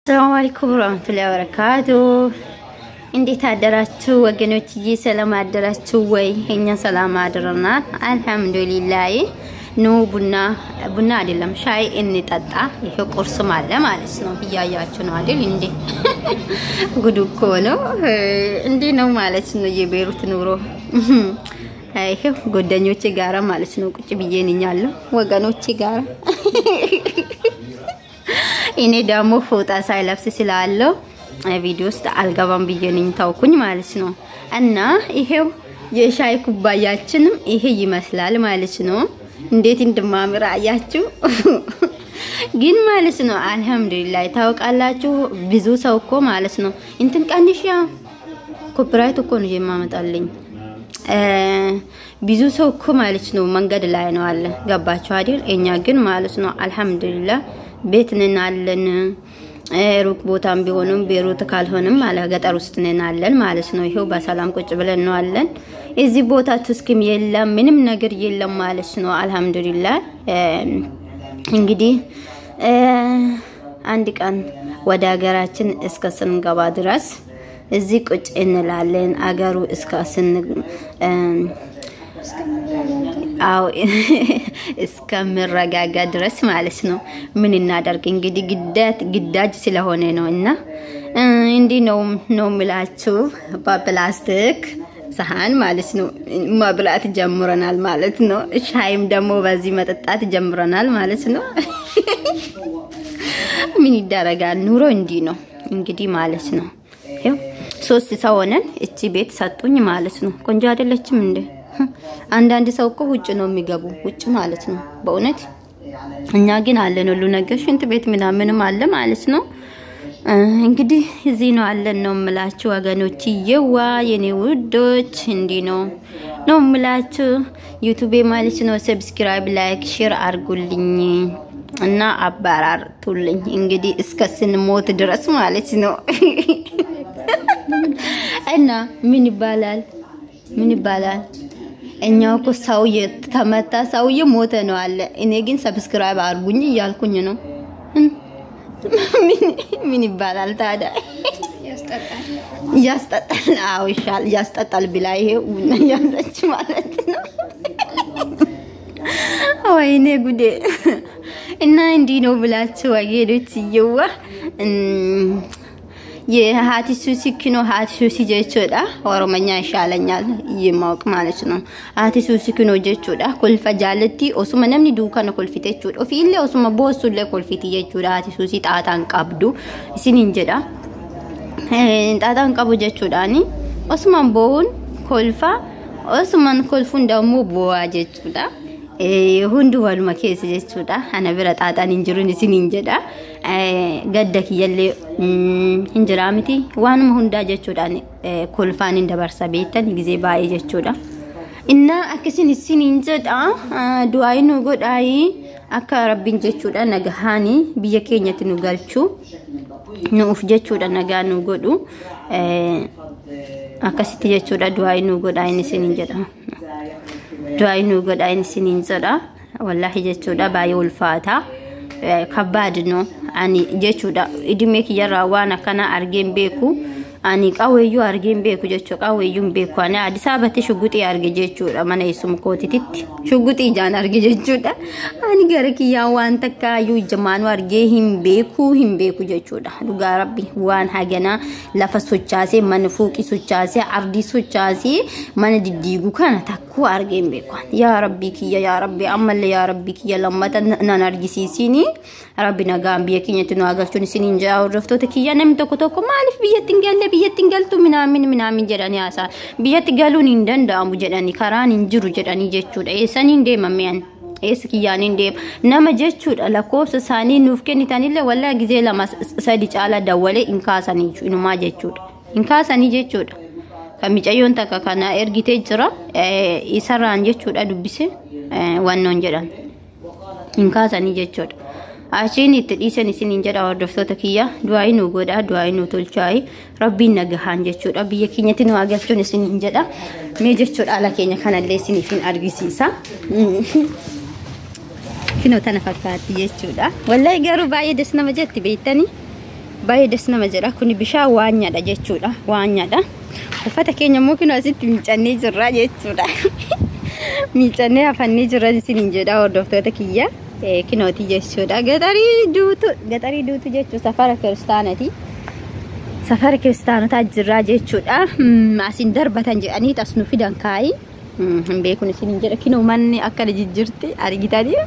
السلام عليكم ورحمة الله وبركاته. እንዴት አደራችሁ ወገኖችዬ? ሰላም አደራችሁ ወይ? እኛ ሰላም አድረናል አልহামዱሊላህ። ኑ ቡና አይደለም ሻይ እንጠጣ። ይሄ ቁርስ ማለት ነው። እያያችሁ ነው አይደል እንዴ? ጉድ እኮ ነው እንዴ ነው ማለት ነው የቤሩት ኑሮ። ይሄ ጓደኞቼ ጋራ ማለት ነው ቁጭ ብዬ ነኛለሁ ወገኖቼ ጋራ። እኔ ደግሞ ፎጣ ሳይለብስ ስላለው ቪዲዮ ውስጥ አልገባም ብዬ ነኝ ታውኩኝ ማለት ነው። እና ይሄው የሻይ ኩባያችንም ይሄ ይመስላል ማለት ነው። እንዴት እንደማምር አያችሁ? ግን ማለት ነው አልহামዱሊላህ ታውቃላችሁ ብዙ ሰው እኮ ማለት ነው እንትን ቀንሽ ያ ኮፒራይት እኮ ነው የማመጣልኝ። ብዙ ሰው እኮ ማለት ነው መንገድ ላይ ነው አለ ገባችሁ አይደል? እኛ ግን ማለት ነው አልহামዱሊላህ ቤት ነን አለን። ሩቅ ቦታም ቢሆንም ቤሩት ካልሆነም አለ ገጠር ውስጥ ነን አለን ማለት ነው። ይሄው በሰላም ቁጭ ብለን ነው አለን። እዚህ ቦታ ትስኪም የለም ምንም ነገር የለም ማለት ነው አልহামዱሊላህ። እንግዲህ አንድ ቀን ወደ ሀገራችን እስከ ስንገባ ድረስ እዚህ ቁጭ እንላለን አገሩ እስከ አው እስከምረጋጋ ድረስ ማለት ነው። ምን እናደርግ እንግዲህ ግዳጅ ስለሆነ ነውና እንዴ ነው ምላችሁ በፕላስቲክ ሰሃን ማለት ነው ማብላት ጀምረናል ማለት ነው። ሻይም ደግሞ በዚህ መጠጣት ጀምረናል ማለት ነው። ምን ይደረጋል ኑሮ እንዲ ነው እንግዲህ ማለት ነው። ይሄው ሶስት ሰው ሆነን እቺ ቤት ሰጡኝ ማለት ነው። ቆንጆ አይደለችም እንዴ? አንዳንድ ሰው እኮ ውጭ ነው የሚገቡ ውጭ ማለት ነው በእውነት። እኛ ግን አለን ሁሉ ነገር ሽንት ቤት ምናምንም አለ ማለት ነው። እንግዲህ እዚህ ነው አለን ነው ምላችሁ ወገኖች ይዋ የኔ ውዶች እንዲ ነው ምላችሁ። ዩቲዩብ ማለት ነው ሰብስክራይብ ላይክ ሼር አርጉልኝ እና አባራርቱልኝ እንግዲህ እስከ ስንሞት ድረስ ማለት ነው። እና ምን ይባላል እኛው እኮ ሰው የተመታ ሰውዬ ሞተ ነው አለ። እኔ ግን ሰብስክራይብ አርጉኝ እያልኩኝ ነው። ምን ይባላል ታዲያ? ያስጠጣል አው ይሻል ያስጠጣል ብላ ይሄ ያዘች ማለት ነው። ወይኔ ጉዴ! እና እንዲ ነው ብላችሁ ወጌዶች ይዋ የሃቲ ሱሲ ኪኖ ሃቲ ሱሲ ጀቾዳ ኦሮሞኛ ይሻለኛል ይማውቅ ማለት ነው። ሃቲ ሱሲ ኪኖ ጀቾዳ ኮልፋ ጃለቲ ኦሱማ ነምኒ ዱካና ኮልፊቴቹ ኦፊለ ኦሱማ ቦሱለ ኮልፊቲ ጀቾዳ ሃቲ ሱሲ ጣጣን ቀብዱ ሲኒንጀዳ ጣጣን ቀቡ ጀቾዳኒ ኦሱማን ቦውን ኮልፋ ኦሱማን ኮልፉን ደግሞ ቦዋ ጀቾዳ ሁንዱ ዋልማ ኬስ ጀቾዳ አና ብራ ጣጣን እንጅሩን ሲኒንጀዳ gadda kiyalle injiramiti waanuma hunda jechuudha kolfaan indabarsa beetan gize baay'ee jechuudha. Inna akkasin isiniin jedha du'aayi nu godhaayi akka rabbiin jechuudha nagahaani biyya keenyatti nu galchu nuuf jechuudha nagaa nu godhu akkasitti jechuudha du'aayi nu godhaayi isiniin jedha. Du'aayi nu godhaayi isiniin jedha wallahi jechuudha baay'ee ulfaata ከባድ ነው አኒ ጀቹዳ ኢድሜክ ያራዋና kana argen beku ani qaweyu argen beku jechu qaweyun beku ani Addis Ababa shuguti arge jechuudha mana isum kootititti shuguti jaan arge jechuudha ani garaki ya wan takkayu jamaanu arge him beku jechuudha duga rabbi wan hagana lafa sochaase manfuqi sochaase ardi sochaase mana diddigu kana takku argen beku ya rabbi amal ya rabbi kiya lamata nan argisisini rabbi nagambiya kinyatu no agalchun sininja urfto takiya nem toko malif biyattingaltu minamin jedhani asa biyattigalun indandaamu jedhani karaan injiru jedhani jechuudha esanin deemamiyan eskiyanin deem nama jechuudha lakkoofsa saanii nuuf kennitanille walla gize lama sadi caala dawwale inkaasani inuma jechuudha inkaasani jechuudha kamicayyon takka kana ergite jira isaraan jechuudha dubbise wannoon jedhan inkaasani jechuudha. Ashin itti dhiisan isiniin jedha hordoftoota kiyya du'aayi nu godha du'aayi nu tolchaay rabbiin nagahaan jechuudha biyya keenyatti nu agarchuun isiniin jedha mee jechuudha ala keenya kanallee isiniifin argisiisa. Kino tana fakkaatti jechuudha wallahi garuu baay'ee des nama jetti beektani baay'ee des nama jedha kuni bishaan waanyaadha jechuudha waanyaadha uffata keenya immoo kinoo asitti miicannee jirra jechuudha miicannee afannee jirra isiniin jedha hordoftoota kiyya kinooti jechuudha gatarii duutu jechuu safara kiristaanati safara kiristaanotaa jirra jechuudha asin darbatan jedhanii tas nu fidan kaayi beekun isiniin jedha kinoo manni akkana jijjirti argitanii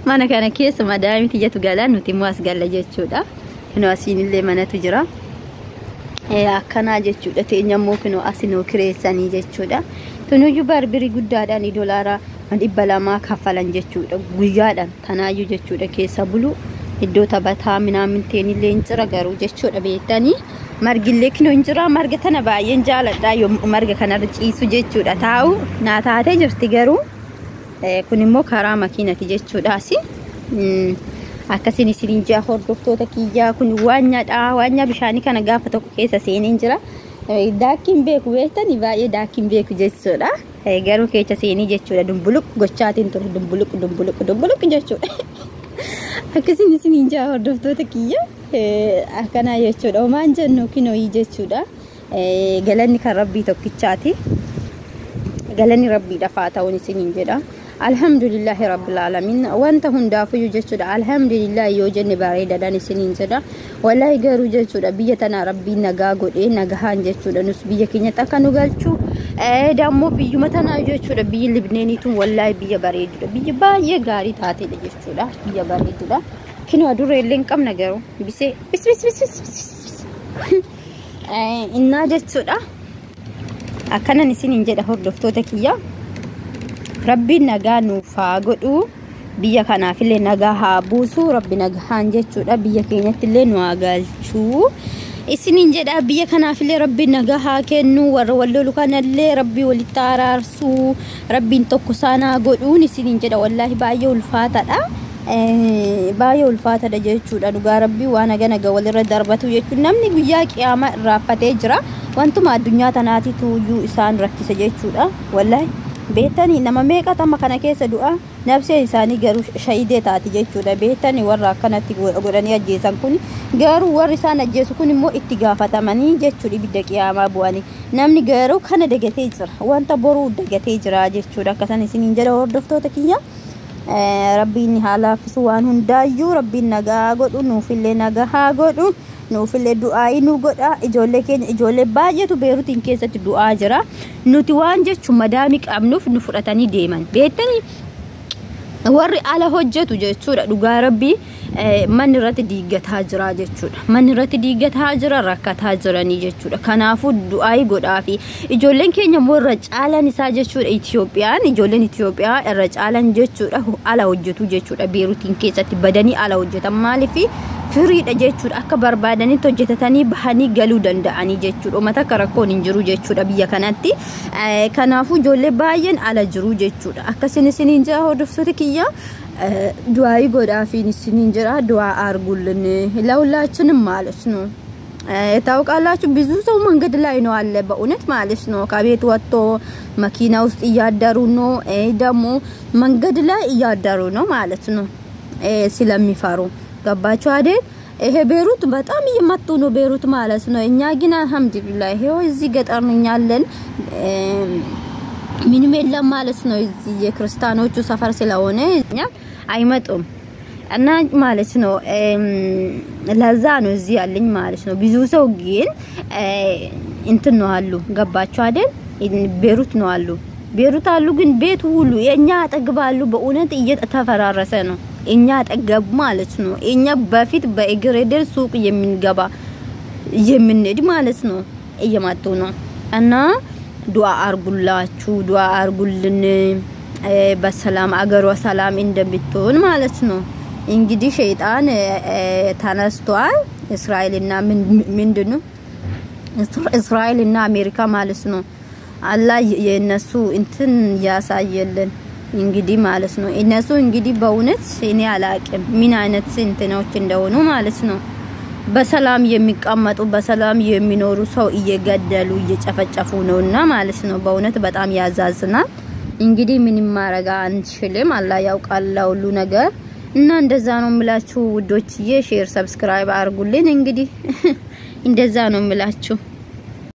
mana kana keessa madaamiti jatu galan nuti immoo as galla jechuudha kinoo asinillee manatu jira akkana jechuudha teenya immoo kinoo asinoo kireessanii jechuudha tunuyyuu barbiri guddaadhaan $200 kaffalan jechuudha guyyaadhaan tanaayyuu jechuudha keessa bulu iddoo taphataa minaaminteen illee injira garuu jechuudha beektanii margillee kinoo injira marga tana baay'een jaaladha yoo marga kanarra ciisu jechuudha taa'u naa taatee jirti garuu kun immoo karaa makiinati jechuudha asi akkasiin isiniin jaa hordoftoota kiyyaa kun waanyaa bishaanii kana gaafa tokko keessa seeneen jira daakkiin beeku beektanii baay'ee daakkiin beeku jechuudha garuu keessa seenii jechuudha dumbuluq gochaatiin ture dumbuluq jechuudha akkasiin isiniin jaa hordoftoota kiyya akkana jechuudha homaan jennu kinooyi jechuudha galanni kan rabbii tokkichaati galanni rabbii dafaa ta'uun isiniin jedha alhamdulillahi rabbil alamin wanta hundaafu jechuudha alhamdulillah yoo jenne bareedaadhaan isiniin jedha wallahi garuu jechuudha biyya tana rabbii nagaa godhee nagahaan jechuudha nus biyya keenyatti akka nu galchu dammoo biyyuma tana jechuudha biyyi Libneeniituun wallahi biyya bareedudha biyya baay'ee gaarii taatedha jechuudha biyya bareedudha kinoo dureellee hin qabna garuu bisee bis innaa jechuudha akkanan isiniin jedha hordoftoota kiyya rabbiin nagaa nuuf haa godhu biyya kanaaf illee nagaa haa buusu rabbi nagahaan jechuudha biyya keenyatti illee nu haa galchuu isiniin jedha biyya kanaaf illee rabbiin nagaa haa kennu warra wallolu kanallee rabbii walitti araarsu rabbiin tokko saanaa godhuun isiniin jedha wallahi baay'ee ulfaataadha baay'ee ulfaataadha jechuudha dhugaa rabbii waan naga walirra darbatu jechuudha namni guyyaa qiyaamaa irraaffatee jira wantuma addunyaa tanaatitu iyyuu isaan rakkisa jechuudha wallahi beetani nama meeqa tama kana keessa du'a nafsee isaanii garuu shahidee taati jechuudha beetani warra akkanatti godhanii ajjeesan kun garuu warri isaan ajjeesu kun immoo itti gaafatamanii jechuudha ibidda qiyaamaa bu'anii namni garuu kana dagatee jira wanta boruu dagatee jira jechuudha akkasan isiniin jedha hordoftoota kiyya rabbiin haalaafisu waan hundaayyuu rabbiin nagaa godhu nuufillee nagaa haa godhu nuufillee du'aayi nu godha ijoollee keenya ijoollee baay'eetu beerutiin keessatti du'aa jira nuti waan jechuun madaami qabnuuf nu fudhatanii deeman beektanii warri ala hojjetu jechuudha dhugaa rabbii manni irratti diiggataa jira jechuudha manni irratti diiggataa jira rakkataa jiranii jechuudha kanaafuu du'aayi godhaa fi ijoolleen keenya immoo irra caalan isaa jechuudha Itiyoophiyaan ijoolleen Itiyoophiyaa irra caalan jechuudha ala hojjetu jechuudha beerutiin keessatti badanii ala hojjetan maaliif firiidha jechuudha akka barbaadanitti hojjetatanii bahanii galuu danda'anii jechuudha uummata akka rakkoon hin jiru jechuudha biyya kanatti kanaafuu ijoollee baay'een ala jiru jechuudha akkasiin isiniin jira hordoftoota kiyya du'aayi godhaa fi isiniin jira du'aa arguልን ለሁላችንም ማለት ነው ታውቃላችሁ ብዙ ሰው መንገድ ላይ ነው አለ በእውነት ማለት ነው ከቤት ወጥቶ መኪና ውስጥ እያደሩ ነው ደግሞ መንገድ ላይ እያደሩ ነው ማለት ነው ስለሚፈሩ ገባችሁ አይደል ይሄ ቤሩት በጣም እየመጡ ነው ቤሩት ማለት ነው እኛ ግን አልহামዱሊላህ ይሄው እዚህ ገጠር ነው ያለን ምንም የለም ማለት ነው እዚህ የክርስቲያኖቹ ሰፈር ስለሆነ እኛ አይመጡም እና ማለት ነው ለዛ ነው እዚህ ያለኝ ማለት ነው ብዙ ሰው ግን እንትን ነው አሉ ገባችሁ አይደል ቤሩት ነው አሉ ቤሩት አሉ ግን ቤቱ ሁሉ የኛ አጠግባሉ በእውነት እየተፈራረሰ ነው እኛ አጠገብ ማለት ነው እኛ በፊት በእግሬደር ሱቅ የምንገባ የምንሄድ ማለት ነው እየመጡ ነው እና ዱአ አርጉላችሁ ዱአ አርጉልን በሰላም አገሯ ሰላም እንደምትሆን ማለት ነው እንግዲህ ሸይጣን ተነስቷል እስራኤልና ምንድነው እስራኤልና አሜሪካ ማለት ነው አላህ የነሱ እንትን ያሳየልን እንግዲህ ማለት ነው እነሱ እንግዲህ በእውነት እኔ አላቅም ምን አይነት እንትኖች እንደሆኑ ማለት ነው በሰላም የሚቀመጡ በሰላም የሚኖሩ ሰው እየገደሉ እየጨፈጨፉ ነውና ማለት ነው በእውነት በጣም ያዛዝናል እንግዲህ ምን ማረጋ አንችልም አላህ ያውቃል ሁሉ ነገር እና እንደዛ ነው ምላችሁ ውዶችዬ ሼር ሰብስክራይብ አድርጉልኝ እንግዲህ እንደዛ ነው ምላችሁ